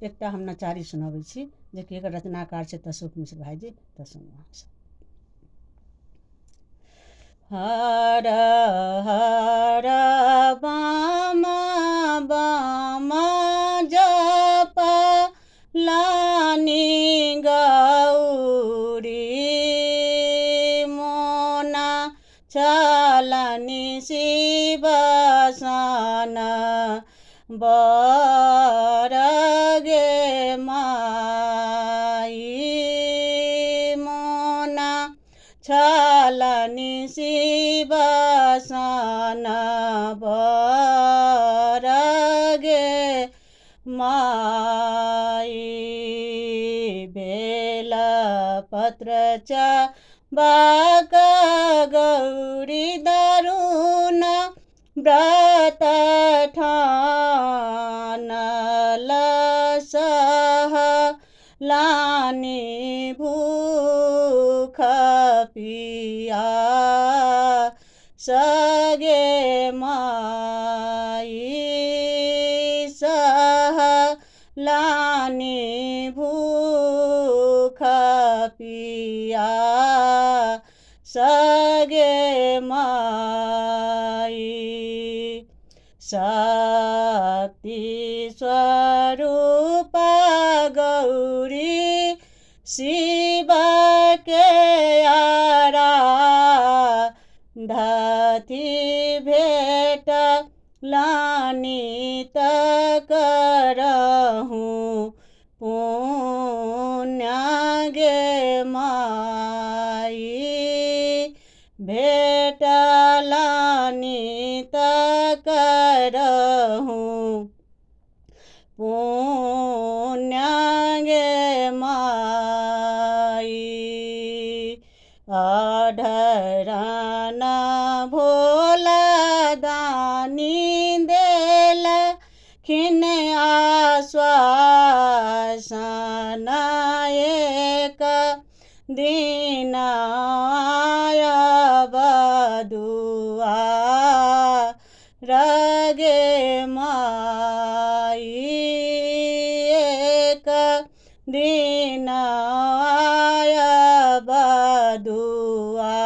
एकटा हम नचारी सुनाबै छी जेकि एकर रचनाकार छै तशोक मिश्र भाईजी। तऽ सुनू हर हर बाम बाम जप लानी गौरी मोना चलनी शिव सन बरगे माई मोना छलनी शिव सन बरगे माई बेल पत्र चबाक गौरी दारुण व्रत ठानल सहलानी भूख पिया सगे माई सहलानी भूख पिया सगे माई शक्ति स्वरूप गौरी शिव के आराधति भेट लानी त करहूँ पुण्य गे माई भेट लानी त करहूँ पुण्य गे माई अढरन भोला दानी देल खिन आश्वासन एक दिन आयब दुआरे माई एक दिन आयब दुआरे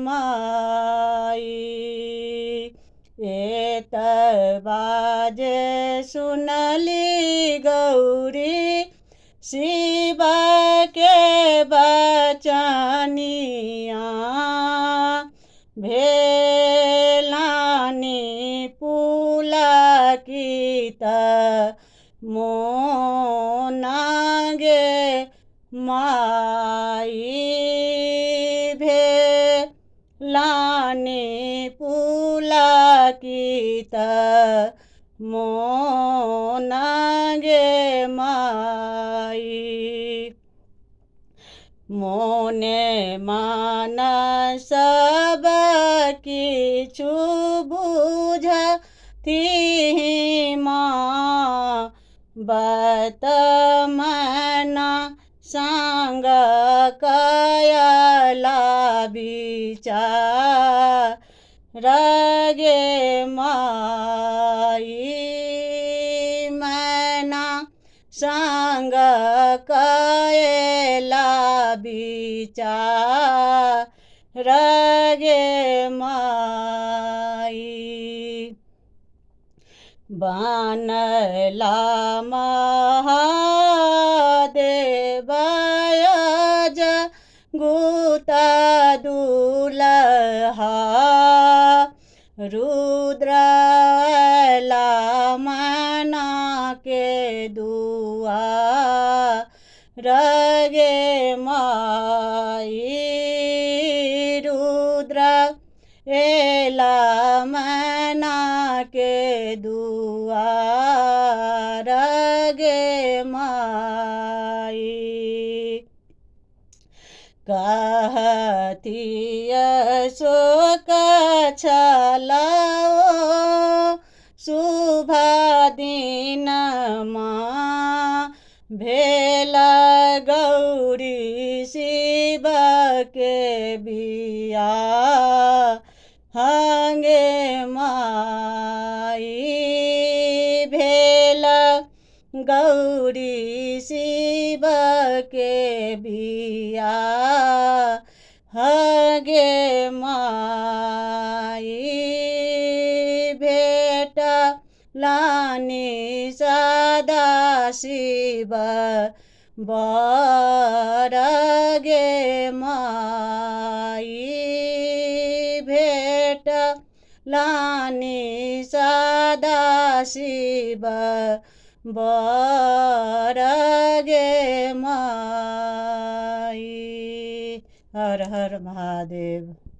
माई एत बाजे सुनली गौरी शिव के बचनिया भेलानी पुलकित मोना गे माई भेलानी पुलकित मोना गे माई मोने मान सब किछु बुझती माँ बत मन संग कयला विचार गे माई मैना संग कयला विचार गे माई बनला महादेव गुता दुलहा रुद्रला मना के दुआरे माई रुद्र एला मना के दुआरे माई कहती शोक छलाओ शुभ दिन माँ भेल गौरी शिव के बिया हंगे माई गौरी शिव के बिया हगे माई भेट लानी सदा शिव बर गे माई भेट लानी सदा शिव बर गे माई। हर हर महादेव।